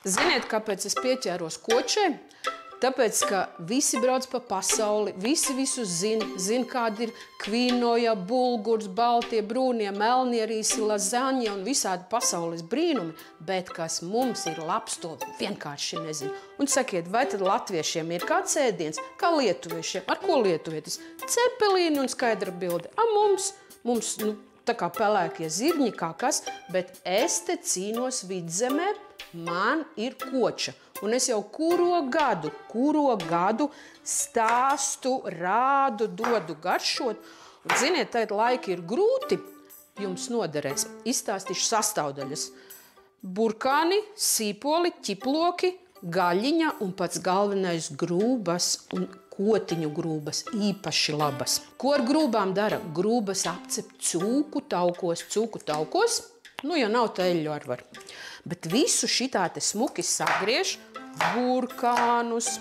Ziniet, kāpēc es pieķēros kočē? Tāpēc, ka visi brauc pa pasauli, visi visu zina, kādi ir kvīnoja, bulgurs, baltie, brūnie, melnie, rīsi, lazaņa un visādi pasaules brīnumi, bet kas mums ir labs, to vienkārši nezinu. Un sakiet, vai tad latviešiem ir kāds ēdiens, kā lietuviešiem? Ar ko lietuvietis? Cepelīni un skaidra bilde. A mums tā kā pelēkie zirņi, kā kas, bet es te cīnos Vidzemē, man ir koča. Un es jau kuro gadu stāstu, rādu, dodu garšot. Un ziniet, tagad laiki ir grūti, jums noderēs. Izstāstīšu sastāvdaļas. Burkāni, sīpoli, ķiploki, gaļiņa un pats galvenais grūbas un kotiņu grūbas, īpaši labas. Ko ar grūbām dara? Grūbas apcep cūku taukos. Nu, ja nav teļļu ar var. Bet visu šitā te smuki sagriež, burkānus,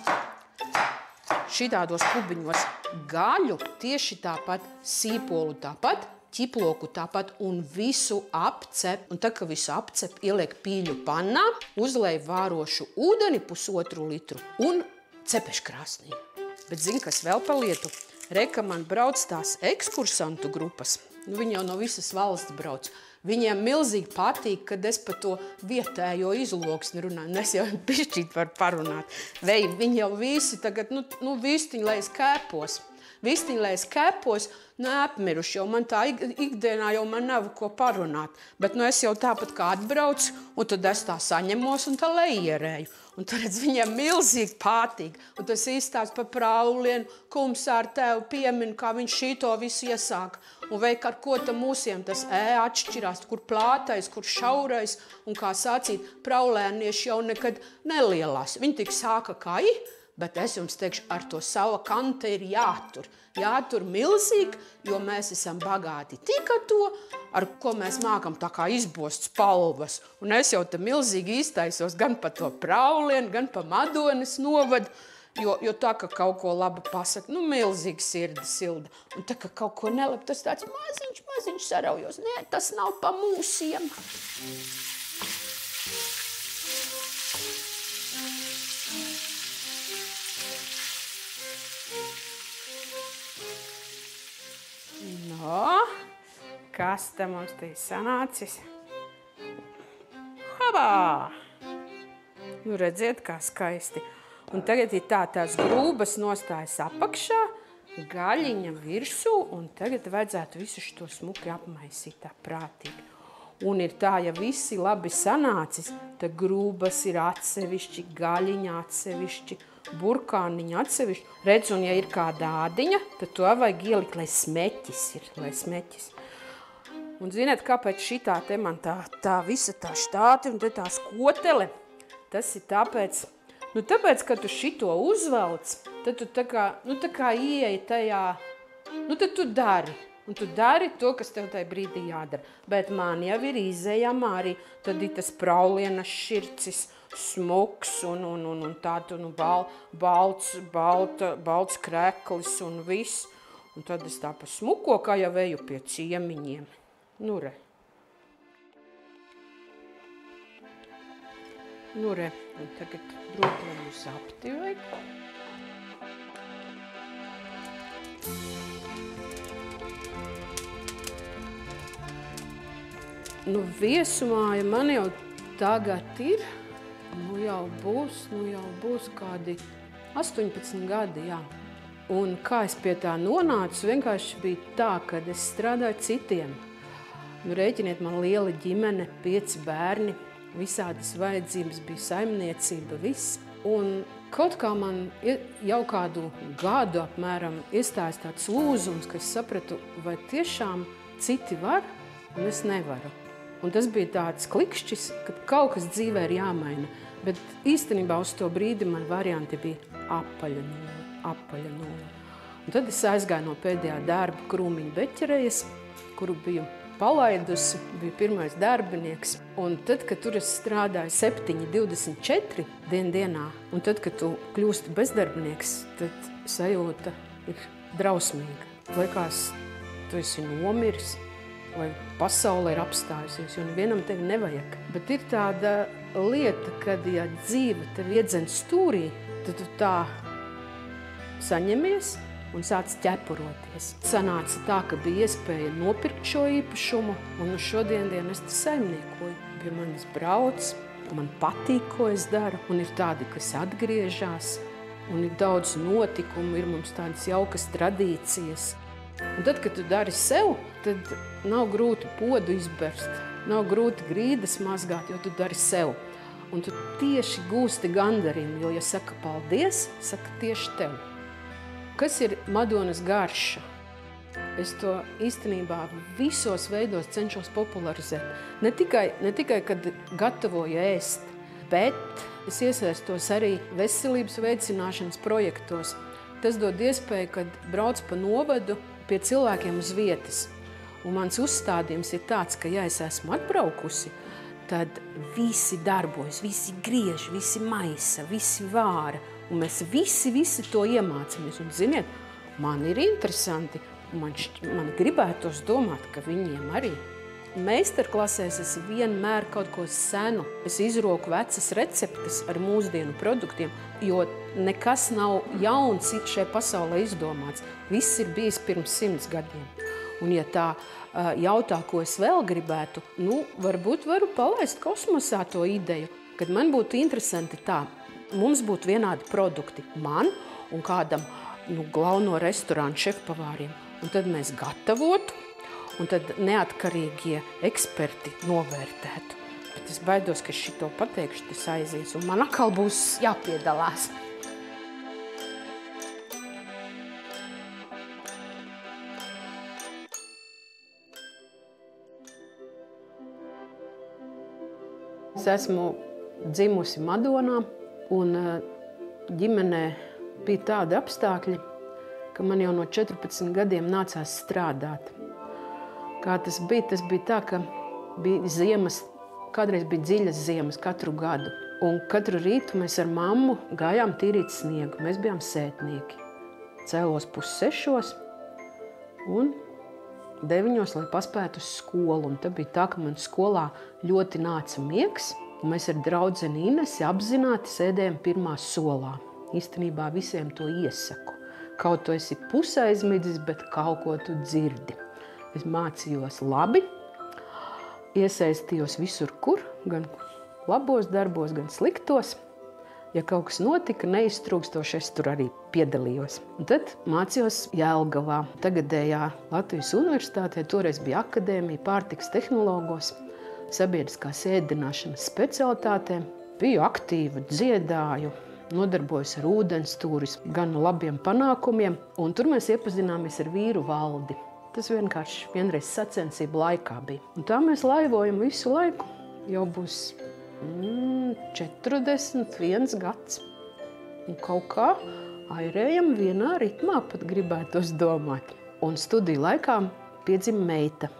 šitādos kubiņos, gaļu tieši tāpat, sīpolu tāpat, ķiploku tāpat un visu apcep. Un tā, ka visu apcep, ieliek pīļu pannā, uzlej vārošu ūdeni 1,5 litru un cepeškrāsnī. Bet zini, kas vēl pa lietu? Reka man brauc tās ekskursantu grupas. Viņi jau no visas valsts brauc. Viņiem milzīgi patīk, kad es par to vietējo izloksni runāju. Es jau bišķīt varu parunāt. Vai viņi jau visi tagad, vistiņi, lai es kēpos. Vistiņi, lai es kēpos, neapmiruši, jo man tā ikdienā jau man nav ko parunāt. Bet es jau tāpat kā atbraucu, un tad es tā saņemos un tā leierēju. Un tad viņiem milzīgi patīk. Un tas izstāst par Praulienu, kumsāru tevu pieminu, kā viņš šito visu iesāka. Un veik ar ko tam mūsiem tas atšķirās, kur plātais, kur šaurais. Un kā sacīt, praulēnieši jau nekad nelielās. Viņi tik sāka kā bet es jums teikšu, ar to sava kanta ir jātur. Jātur milzīgi, jo mēs esam bagāti tik ar to, ar ko mēs mākam tā kā izbost spalvas. Un es jau te milzīgi iztaisos gan pa to Praulienu, gan pa Madonas novadu, jo tā, ka kaut ko labu pasaka, milzīgi sirdi silda. Un tā, ka kaut ko nelab, tas tāds maziņš saraujos. Nē, tas nav pa mūsiem. Kas te mums te ir sanācis? Habā! Redziet, kā skaisti. Un tagad ir tās grūbas nostājas apakšā, gaļiņa virsū, un tagad vajadzētu visu šo smuki apmaisīt tā prātīgi. Un ir tā, ja visi labi sanācis, tad grūbas ir atsevišķi, gaļiņa atsevišķi, burkāniņa atsevišķi. Redz, un ja ir kāda ādiņa, tad to vajag ielikt, lai smeķis ir, Un ziniet, kāpēc šitā te man tā visa tā štāti un te tās kotele? Tas ir tāpēc, kad tu šito uzvelc, tad tu tā kā ieeji tajā, tad tu dari. Un tu dari to, kas tev tajā brīdī jādara. Bet man jau ir izejamā arī, tad ir tas Praulienas šircis, smuks un tādu balts kreklis un viss. Un tad es tā pa smuko, kā jau eju pie ciemiņiem. Re. Un tagad drūkleņu sapti vajag. Viesumāja man jau tagad ir, jau būs kādi 18 gadi, jā. Un kā es pie tā nonācu, vienkārši bija tā, kad es strādāju citiem. Rēķiniet, man liela ģimene, 5 bērni, visādas vajadzības, bija saimniecība, viss. Un kaut kā man jau kādu gadu apmēram iestājas tāds lūzums, ka es sapratu, vai tiešām citi var, un es nevaru. Un tas bija tāds klikšķis, ka kaut kas dzīvē ir jāmaina. Bet īstenībā uz to brīdi man varianti bija apaļa nula. Un tad es aizgāju no pēdējā darba Krūmiņa Beķerejas, kuru biju palaidusi, biju pirmais darbinieks. Un tad, kad tur es strādāju 7,24 dienā, un tad, kad tu kļūsti bezdarbinieks, tad sajūta ir drausmīga. Liekas, tu esi nomiris, vai pasaule ir apstājusies, jo nevienam tevi nevajag. Bet ir tāda lieta, kad, ja dzīve tev iedzen stūrī, tad tu tā saņemies un sāc ķepuroties. Sanāca tā, ka bija iespēja nopirkt šo īpašumu, un uz šodien es te saimniekoju. Pie manis brauc, man patīk, ko es daru, un ir tādi, kas atgriežas, un ir daudz notikumu, ir mums tādas jaukas tradīcijas. Un tad, kad tu dari sev, tad nav grūti podu izberst, nav grūti grīdas mazgāt, jo tu dari sev. Un tu tieši gūsti gandarījumu, jo, ja saka paldies, saka tieši tev. Kas ir Madonas garša? Es to īstenībā visos veidos cenšos popularizēt. Ne tikai, kad gatavoju ēst, bet es iesaistos arī veselības veicināšanas projektos. Tas dod iespēju, kad brauc pa novadu pie cilvēkiem uz vietas. Un mans uzstādījums ir tāds, ka ja es esmu atbraukusi, tad visi darbojas, visi griež, visi maisa, visi vāra. Un mēs visi to iemācāmies. Un ziniet, man ir interesanti. Man gribētos domāt, ka viņiem arī. Meistarklasēs es vienmēr kaut ko senu. Es izroku vecas receptes ar mūsdienu produktiem, jo nekas nav jauns šajā pasaulē izdomāts. Viss ir bijis pirms 100 gadiem. Un ja tā jautā, ko es vēl gribētu, varbūt varu palaist kosmosā to ideju, kad man būtu interesanti tā, mums būtu vienādi produkti, man un kādam galveno restorānu šefpavāriem. Un tad mēs gatavotu, un tad neatkarīgie eksperti novērtētu. Bet es baidos, ka šito pateikšu, tas aizies, un man atkal būs jāpiedalās. Es esmu dzimusi Madonā, un ģimenē bija tādi apstākļi, ka man jau no 14 gadiem nācās strādāt. Kā tas bija tā, ka bija ziemas, kādreiz bija dziļas ziemas katru gadu. Un katru rītu mēs ar mammu gājām tīrīt sniegu. Mēs bijām sētnieki. Cēlos 5:30 un 9:00, lai paspētu uz skolu. Un tad bija tā, ka man skolā ļoti nāca miegs. Un mēs ar draudzeni Inesi apzināti sēdējām pirmā solā. Īstenībā visiem to iesaku. Kaut tu esi pusaizmidzis, bet kaut ko tu dzirdi. Es mācījos labi, iesaistījos visur, kur, gan labos darbos, gan sliktos. Ja kaut kas notika neiztrūkstoši, es tur arī piedalījos. Un tad mācījos Jelgavā, tagadējā Latvijas universitātē, toreiz bija akadēmija pārtikas tehnologos, sabiedriskās ēdināšanas specialitātēm. Biju aktīva, dziedāju, nodarbojos ar ūdens turismu, gan labiem panākumiem, un tur mēs iepazināmies ar vīru Valdi. Tas vienreiz sacensību laikā bija. Un tā mēs laivojam visu laiku, jau būs 41 gads. Un kaut kā airējam vienā ritmā, pat gribētos domāt. Un studiju laikā piedzima meita.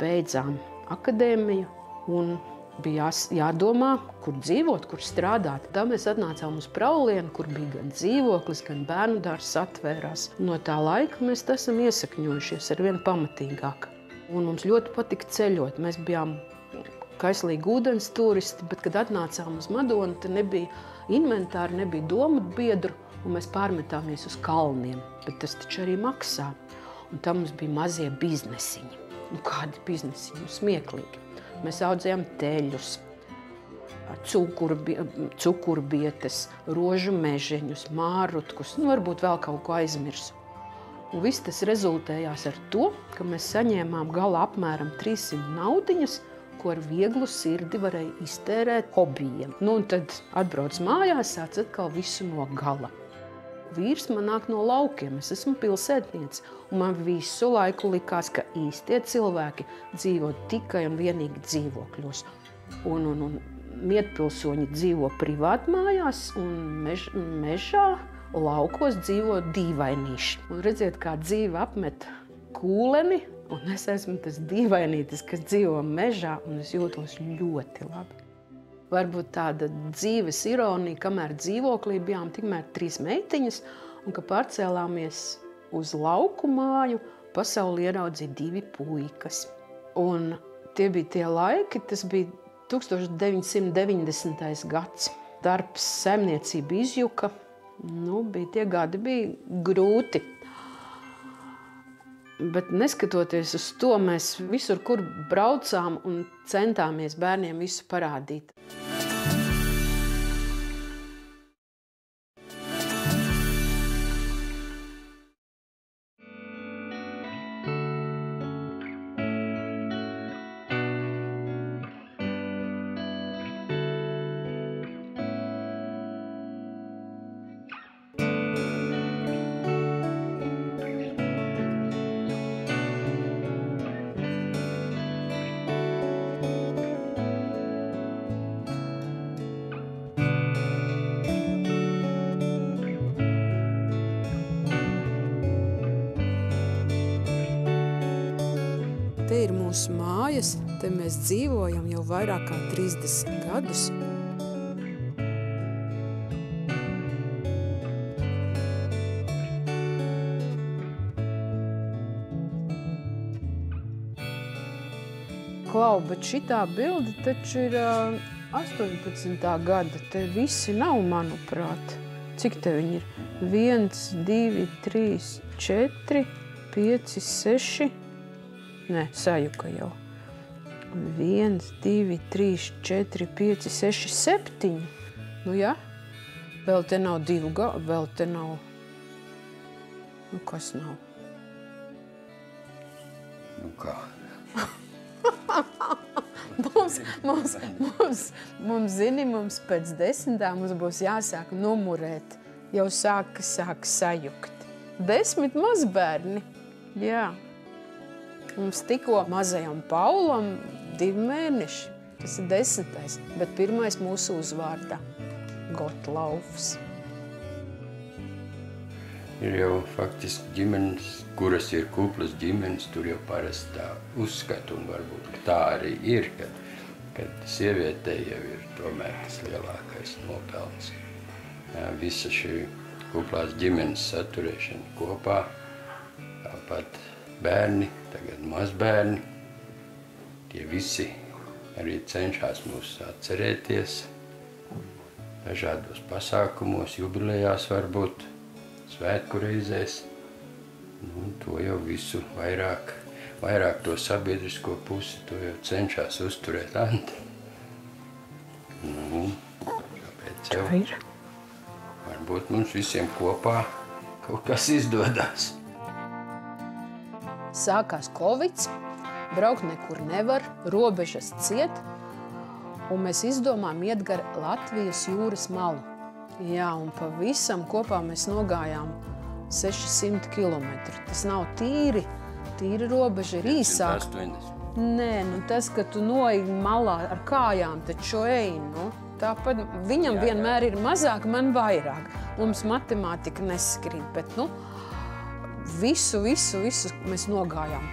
Beidzām akadēmiju un bija jādomā, kur dzīvot, kur strādāt. Tā mēs atnācām uz Praulienu, kur bija gan dzīvoklis, gan bērnu dārzs atvērās. No tā laika mēs esam iesakņojušies ar vien pamatīgāk. Un mums ļoti patika ceļot. Mēs bijām kaislīgi ūdens turisti, bet, kad atnācām uz Madonu, tad nebija inventāri, nebija domu biedru, un mēs pārmetāmies uz kalniem. Bet tas taču arī maksā. Un tam mums bija mazie biznesiņi. Kādi biznesiņi? Smieklīgi. Mēs audzējām teļus, cukurbietes, rožu mežeņus, mārrutkus, varbūt vēl kaut ko aizmirsu. Un viss tas rezultējās ar to, ka mēs saņēmām galā apmēram 300 naudiņas, ko ar vieglu sirdi varēja iztērēt hobijiem. Un tad atbrauc mājās, sāc atkal visu no gala. Vīrs man nāk no laukiem, es esmu pilsētniece, un man visu laiku likās, ka īstie cilvēki dzīvo tikai un vienīgi dzīvokļos. Un mietpilsoņi dzīvo privātmājās, un mežā, laukos dzīvo dīvainīši. Un redziet, kā dzīve apmet kūleni, un es esmu tas dīvainītis, kas dzīvo mežā, un es jūtos ļoti labi. Varbūt tāda dzīves ironija, kamēr dzīvoklī bijām tikmēr 3 meitiņas, un ka pārcēlāmies uz lauku māju, pasauli ieraudzīja 2 puikas. Un tie bija tie laiki, tas bija 1990. gads. Darbs, saimniecība izjuka. Tie gadi bija grūti. Bet neskatoties uz to, mēs visur, kur braucām un centāmies bērniem visu parādīt. Te ir mūsu mājas, te mēs dzīvojam jau vairāk kā 30 gadus. Klau, bet šitā bilde taču ir 18. gada. Te visi nav, manuprāt. Cik te viņi ir? 1, 2, 3, 4, 5, 6... Nē, sajuka jau. 1, 2, 3, 4, 5, 6, 7. Jā. Vēl te nav 2 gadu, vēl te nav. Kas nav? Kā? Mums pēc 10. mums būs jāsāk numurēt. Jau sāk sajukt. 10 mazbērni. Jā. Mums tikko mazajam Paulam 2 mēneši. Tas ir 10. Bet pirmais mūsu uzvārdā – Gotlaufs. Ir jau faktiski ģimenes, kuras ir kuplas ģimenes, tur jau parasti tā uzskata, un varbūt tā arī ir, kad sievietei jau ir tomēr tas lielākais nopelns. Visa šī kuplās ģimenes saturēšana kopā, tāpat bērni, tagad mazbērni, tie visi arī cenšas mūs atcerēties dažādos pasākumos, jubilejās varbūt, svētku reizēs. To jau visu vairāk to sabiedrisko pusi, to jau cenšas uzturēt Ante. Tāpēc jau varbūt mums visiem kopā kaut kas izdodās. Sākās Covids, braukt nekur nevar, robežas ciet, un mēs izdomājām iet gar Latvijas jūras malu. Jā, un pavisam kopā mēs nogājām 600 kilometru. Tas nav tīri robeža ir īsāk. 180. Nē, tas, ka tu noej malā ar kājām, taču ej, tāpat viņam vienmēr ir mazāk, man vairāk. Mums matemātika neskrīt, bet, visu mēs nogājām.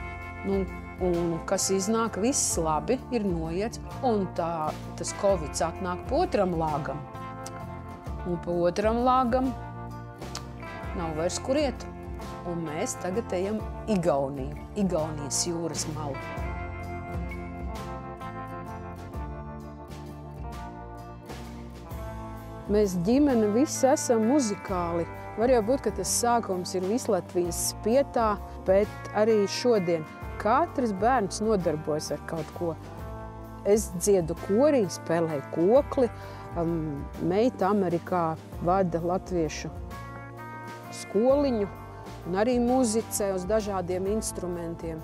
Un kas iznāk, viss labi ir noiets, un tas Covids atnāk pa otram lāgam. Un pa otram lāgam nav vairs kur iet. Un mēs tagad ejam Igaunijas jūras malu. Mēs ģimene visi esam muzikāli. Var jau būt, ka tas sākums ir Vislatvijas spietā, bet arī šodien katrs bērns nodarbojas ar kaut ko. Es dziedu korī, spēlēju kokli, meita Amerikā vada latviešu skoliņu un arī muzicē uz dažādiem instrumentiem.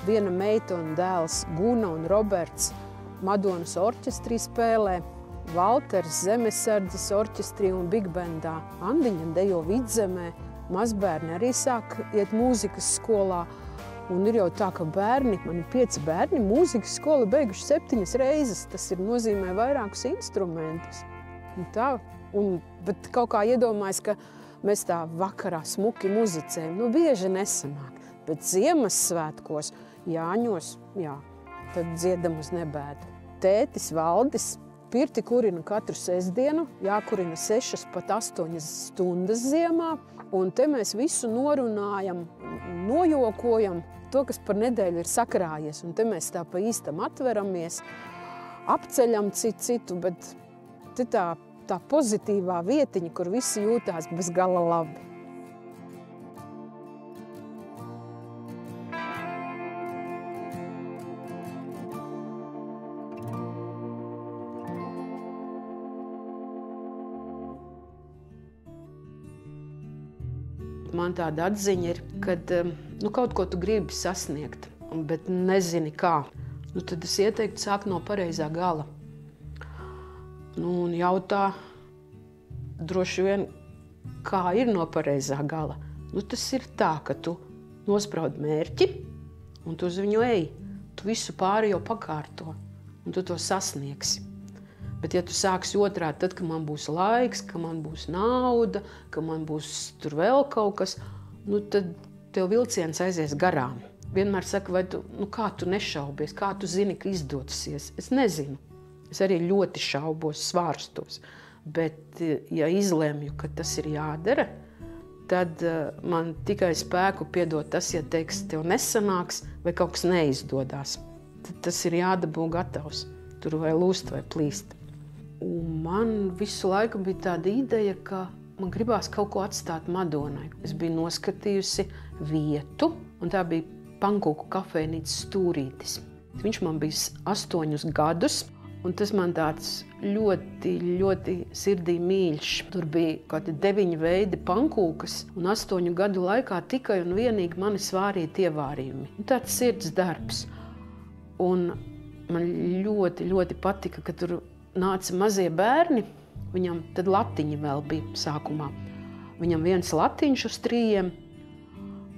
Viena meita un dēls Guna un Roberts Madonas orķestrī spēlē, Valters Zemesardzes orķestrī un bigbendā, Andiņa dejo Vidzemē, mazbērni arī sāk iet mūzikas skolā. Un ir jau tā, ka bērni, man ir 5 bērni, mūzikas skolu beiguši 7 reizes. Tas ir nozīmē vairākus instrumentus. Bet kaut kā iedomājas, ka mēs tā vakarā smuki muzicējam. Bieži nesanāk, bet Ziemassvētkos, Jāņos, jā, tad dziedam uz nebēdu. Tētis Valdis Pirti kurina katru sestdienu, jākurina 6 pat 8 stundas ziemā, un te mēs visu norunājam, nojokojam to, kas par nedēļu ir sakrājies, un te mēs tā pa īstam atveramies, apceļam citu, bet te tā pozitīvā vietiņa, kur visi jūtās bez gala labi. Man tāda atziņa ir, kad kaut ko tu gribi sasniegt, bet nezini kā. Tad es ieteiktu sākt no pareizā gala. Un jautā droši vien, kā ir no pareizā gala. Tas ir tā, ka tu nospraudi mērķi un tu uz viņu ej. Tu visu pāri jau pakārto un tu to sasniegsi. Bet ja tu sāksi otrādi, tad, kad man būs laiks, ka man būs nauda, ka man būs tur vēl kaut kas, tad tev vilciens aizies garām. Vienmēr saka, vai tu, kā tu nešaubies, kā tu zini, ka izdosies. Es nezinu. Es arī ļoti šaubos, svārstos. Bet, ja izlemju, ka tas ir jādara, tad man tikai spēku piedod tas, ja teiks, tev nesanāks vai kaut kas neizdodās. Tad tas ir jādabū gatavs. Tur vai lūst vai plīst. Un man visu laiku bija tāda ideja, ka man gribās kaut ko atstāt Madonai. Es biju noskatījusi vietu, un tā bija pankūku kafejnīca Stūrītis. Viņš man bija 8 gadus, un tas man tāds ļoti, ļoti sirdī mīļš. Tur bija kādi 9 veidi pankūkas, un 8 gadu laikā tikai un vienīgi mani svārīti ievārījumi. Tāds sirds darbs. Un man ļoti, ļoti patika, ka tur nāca mazie bērni, viņam tad latiņi vēl bija sākumā. Viņam viens latiņš uz 3,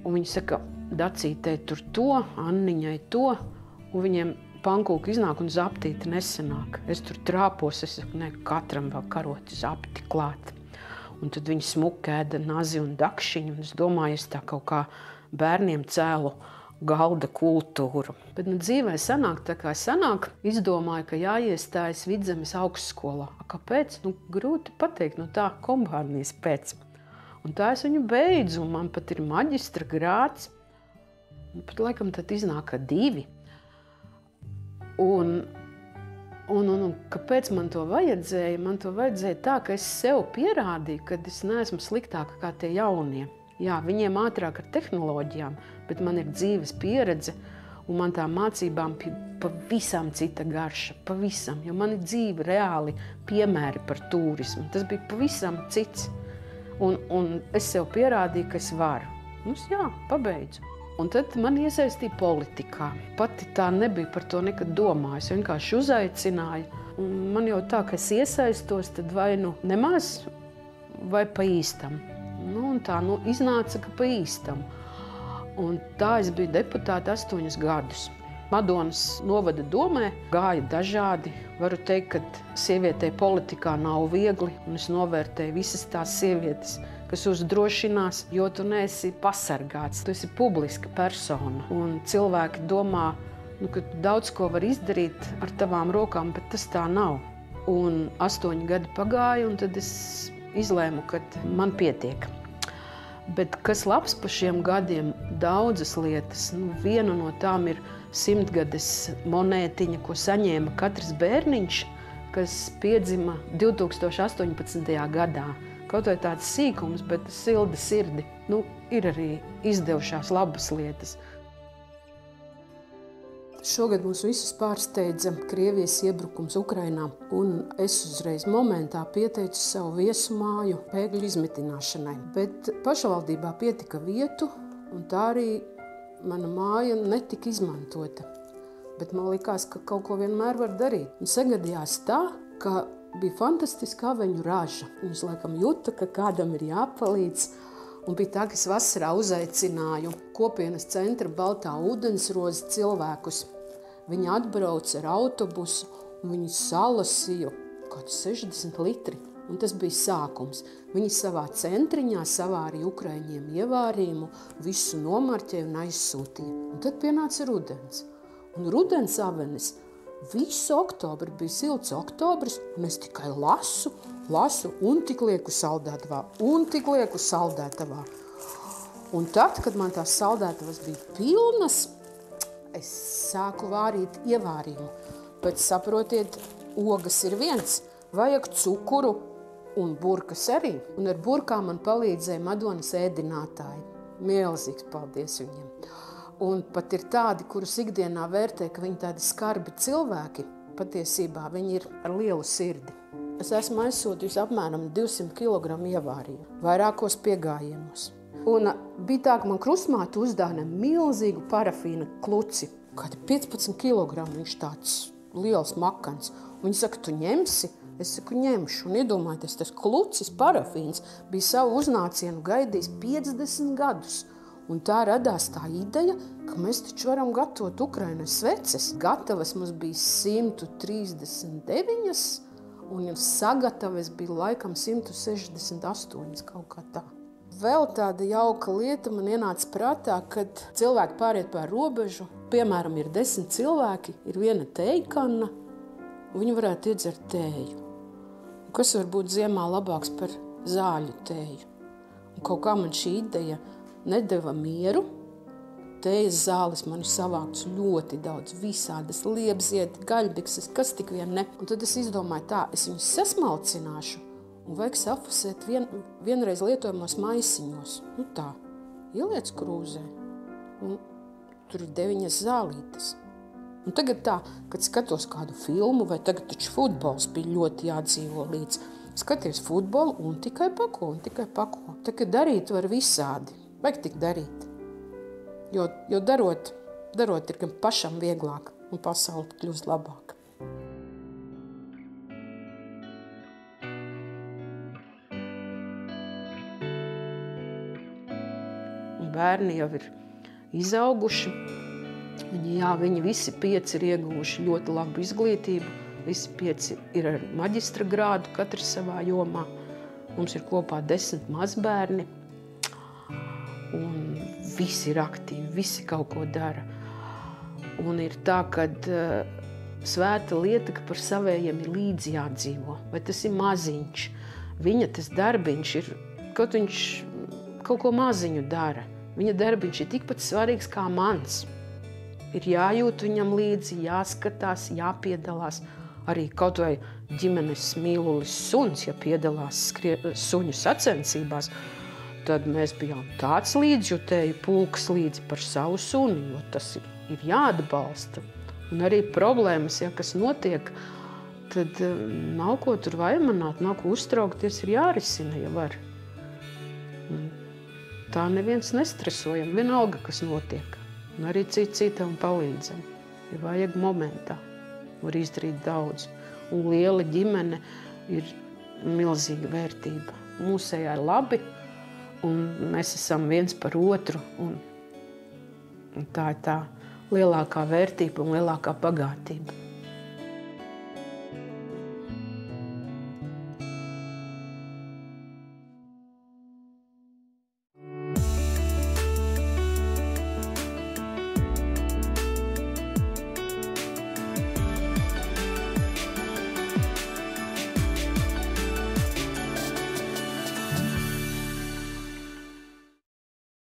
un viņi saka, Dacītei tur to, Anniņai to, un viņiem pankūki iznāk un zaptīti nesanāk. Es tur trāpos, es saku, ne, katram vēl karoti zapti klāt. Un tad viņi smuki ēda nazi un dakšiņu, un es domāju, es tā kaut kā bērniem cēlu galda kultūru. Bet dzīvē sanāk tā kā sanāk. Izdomāju, ka jāiestājas Vidzemes augstskolā. Kāpēc? Grūti pateikt, tā kompānijas pēc. Un tā es viņu beidzu, un man pat ir maģistra grāds. Pat laikam tad iznāk 2. Un kāpēc man to vajadzēja? Man to vajadzēja tā, ka es sev pierādīju, ka es neesmu sliktāka kā tie jaunie. Jā, viņiem ātrāk ar tehnoloģijām, bet man ir dzīves pieredze, un man tā mācībām pavisam cita garša, pavisam, jo man ir dzīve reāli piemēri par turismu. Tas bija pavisam cits, un es sev pierādīju, ka es varu. Jā, pabeidzu. Un tad man iesaistīja politikā. Pati tā nebija par to nekad domājusi, vienkārši uzaicināju. Un man jau tā, ka es iesaistos, tad vai nemaz, vai pa īstam. Tā iznāca, ka pa īstam. Un tā es biju deputāta 8 gadus. Madonas novada domē gāja dažādi. Varu teikt, ka sievietei politikā nav viegli, un es novērtēju visas tās sievietes, kas uzdrošinās, jo tu neesi pasargāts, tu esi publiska persona. Un cilvēki domā, ka tu daudz ko var izdarīt ar tavām rokām, bet tas tā nav. Un 8 gadi pagāja, un tad es izlēmu, ka man pietiek. Bet kas labs pa šiem gadiem? Daudzas lietas. Viena no tām ir 100-gades monētiņa, ko saņēma katrs bērniņš, kas piedzima 2018. gadā. Kaut vai tāds sīkums, bet silda sirdi. Ir arī izdevušās labas lietas. Šogad mūs visus pārsteidza Krievijas iebrukums Ukrainā, un es uzreiz momentā pieteicu savu viesu māju bēgļu izmitināšanai. Bet pašvaldībā pietika vietu, un tā arī mana māja netika izmantota. Bet man likās, ka kaut ko vienmēr var darīt. Un sagadījās tā, ka bija fantastiska aveņu raža. Un es laikam jūtu, ka kādam ir jāpalīdz. Un bija tā, ka es vasarā uzaicināju kopienas centra Baltā ūdensroze cilvēkus. Viņi atbrauca ar autobusu un viņi salasīja kaut 60 litri. Un tas bija sākums. Viņi savā centriņā savārīja ukraiņiem ievārījumu, visu nomarķēja un aizsūtīja. Un tad pienāca rudens. Un rudens avenes Visu oktobru bija silts oktobris, un es tikai lasu, un tik lieku saldētavā. Un tad, kad man tās saldētavas bija pilnas, es sāku vārīt ievārījumu. Bet saprotiet, ogas ir viens, vajag cukuru un burkas arī. Un ar burkām man palīdzēja Madonas ēdinātāji. Milzīgs paldies viņiem. Un pat ir tādi, kurus ikdienā vērtē, ka viņi tādi skarbi cilvēki, patiesībā viņi ir ar lielu sirdi. Es esmu aizsūtījusi apmēram 200 kg ievārījumu, vairākos piegājienos. Un bija tā, ka man krustmāte uzdāvināja milzīgu parafīna kluci. Kādi 15 kg, viņš tāds liels makans. Un viņi saka, tu ņemsi? Es saku, ņemšu. Un iedomājieties, tas klucis parafīns bija savu uznācienu gaidījis 50 gadus. Un tā radās tā ideja, ka mēs taču varam gatavot Ukrainai sveces. Gatavas mums bija 139, un sagatavas bija laikam 168, kaut kā tā. Vēl tāda jauka lieta man ienāca prātā, kad cilvēki pāriet pār robežu. Piemēram, ir 10 cilvēki, ir viena tējkanna, un viņi varētu iedzert tēju. Un kas var būt ziemā labāks par zāļu tēju? Un kaut kā man šī ideja nedeva mieru. Tējas zāles man ir savākts ļoti daudz, visādas liepziedi, gaļbikses, kas tik vien ne. Un tad es izdomāju tā, es viņus sasmalcināšu un vajag safasēt vienreiz lietojamos maisiņos. Nu tā, ieliec krūzē un tur ir 9 zālītes. Un tagad tā, kad skatos kādu filmu, vai tagad taču futbols bija ļoti jādzīvo līdz. Skaties futbolu un tikai pako. Tagad darīt var visādi. Vajag tik darīt. Jo darot ir gan pašam vieglāk un pasaule kļūst labāk. Un bērni jau ir izauguši. Viņi visi 5 ir ieguvuši ļoti labu izglītību. Visi 5 ir ar maģistra grādu, katrs savā jomā. Mums ir kopā 10 mazbērni. Un visi ir aktīvi, visi kaut ko dara. Un ir tā, kad svēta lieta, ka par savējiem ir līdzi jādzīvo. Vai tas ir maziņš. Viņa tas darbiņš ir, kaut viņš kaut ko maziņu dara. Viņa darbiņš ir tikpat svarīgs kā mans. Ir jājūt viņam līdzi, jāskatās, jāpiedalās. Arī kaut vai ģimenes mīlulis suns, ja piedalās suņu sacensībās, tad mēs bijām tāds līdzjutēju pulks līdzi par savu suni, jo tas ir jāatbalsta. Un arī problēmas, ja kas notiek, tad nav ko tur vaimanāt, nav ko uztraukties, ir jārisina, ja var. Tā neviens nestresojam, vienalga, kas notiek. Un arī citam palīdzam, ja vajag momentā. Var izdarīt daudz. Un liela ģimene ir milzīga vērtība. Mūsējā ir labi, un mēs esam viens par otru. Un tā ir tā lielākā vērtība un lielākā bagātība.